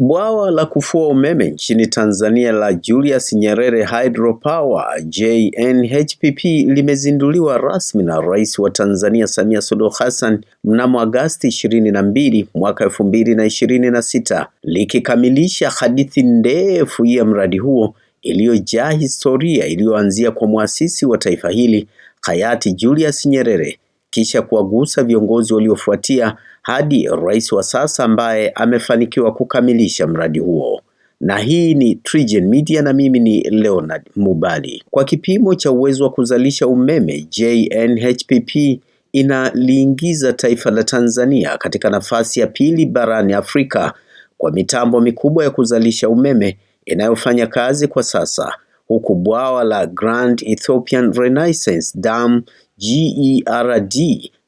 Bwawa la kufua umeme nchini Tanzania la Julius Nyerere Hydropower JNHPP limezinduliwa rasmi na Rais wa Tanzania Samia Suluhu Hassan mnamo Agosti 22 mwaka 2026, likikamilisha hadithi ndefu ya mradi huo iliyojaa historia iliyoanzia kwa muasisi wa taifa hili hayati Julius Nyerere, kisha kuwagusa viongozi waliofuatia hadi rais wa sasa ambaye amefanikiwa kukamilisha mradi huo. Na hii ni TriGen Media na mimi ni Leonard Mubali. Kwa kipimo cha uwezo wa kuzalisha umeme, JNHPP inaliingiza taifa la Tanzania katika nafasi ya pili barani Afrika kwa mitambo mikubwa ya kuzalisha umeme inayofanya kazi kwa sasa, huku bwawa la Grand Ethiopian Renaissance Dam GERD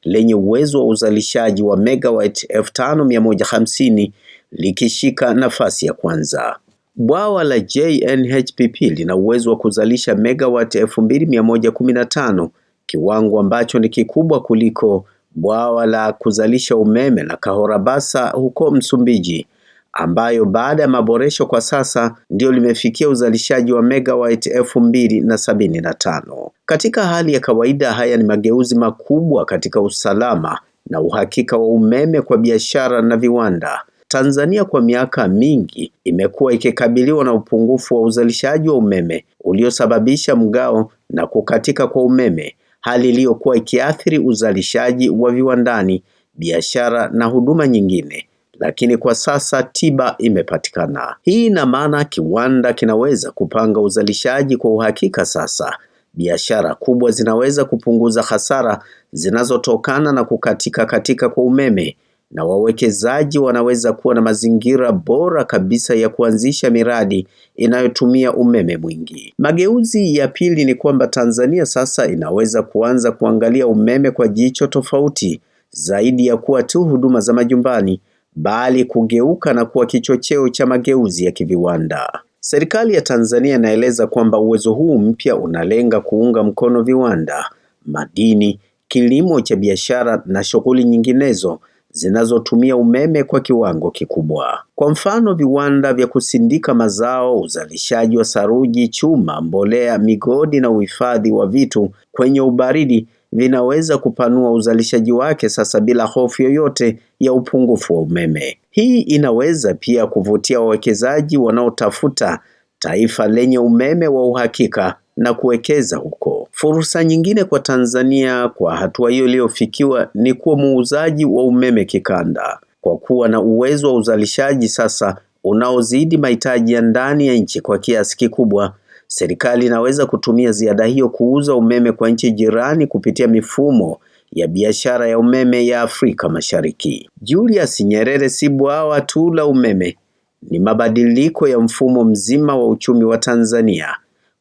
lenye uwezo wa uzalishaji wa megawatt 5150 likishika nafasi ya kwanza. Bwawa la JNHPP lina uwezo wa kuzalisha megawatt 2115, kiwango ambacho ni kikubwa kuliko bwawa la kuzalisha umeme la Cahora Bassa huko Msumbiji, ambayo baada ya maboresho kwa sasa ndio limefikia uzalishaji wa megawatt 2075. Katika hali ya kawaida, haya ni mageuzi makubwa katika usalama na uhakika wa umeme kwa biashara na viwanda. Tanzania kwa miaka mingi imekuwa ikikabiliwa na upungufu wa uzalishaji wa umeme uliosababisha mgao na kukatika kwa umeme, hali iliyokuwa ikiathiri uzalishaji wa viwandani, biashara na huduma nyingine. Lakini kwa sasa tiba imepatikana. Hii ina maana kiwanda kinaweza kupanga uzalishaji kwa uhakika sasa. Biashara kubwa zinaweza kupunguza hasara zinazotokana na kukatika kwa umeme, na wawekezaji wanaweza kuwa na mazingira bora kabisa ya kuanzisha miradi inayotumia umeme mwingi. Mageuzi ya pili ni kwamba Tanzania sasa inaweza kuanza kuangalia umeme kwa jicho tofauti, zaidi ya kuwa tu huduma za majumbani, bali kugeuka na kuwa kichocheo cha mageuzi ya kiviwanda. Serikali ya Tanzania inaeleza kwamba uwezo huu mpya unalenga kuunga mkono viwanda, madini, kilimo cha biashara na shughuli nyinginezo zinazotumia umeme kwa kiwango kikubwa. Kwa mfano, viwanda vya kusindika mazao, uzalishaji wa saruji, chuma, mbolea, migodi na uhifadhi wa vitu kwenye ubaridi vinaweza kupanua uzalishaji wake sasa bila hofu yoyote ya upungufu wa umeme. Hii inaweza pia kuvutia wawekezaji wanaotafuta taifa lenye umeme wa uhakika na kuwekeza huko. Fursa nyingine kwa Tanzania kwa hatua hiyo iliyofikiwa ni kuwa muuzaji wa umeme kikanda. Kwa kuwa na uwezo wa uzalishaji sasa unaozidi mahitaji ya ndani ya nchi kwa kiasi kikubwa, serikali inaweza kutumia ziada hiyo kuuza umeme kwa nchi jirani kupitia mifumo ya biashara ya umeme ya Afrika Mashariki. Julius Nyerere si bwawa tu la umeme, ni mabadiliko ya mfumo mzima wa uchumi wa Tanzania,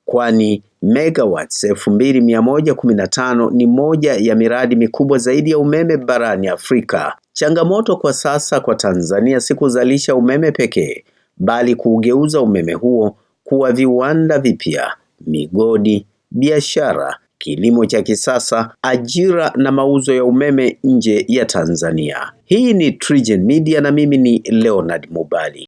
kwani megawatts 2115 ni moja ya miradi mikubwa zaidi ya umeme barani Afrika. Changamoto kwa sasa kwa Tanzania si kuzalisha umeme pekee, bali kuugeuza umeme huo kuwa viwanda vipya, migodi, biashara, kilimo cha kisasa, ajira na mauzo ya umeme nje ya Tanzania. Hii ni TriGen Media na mimi ni Leonard Mubali.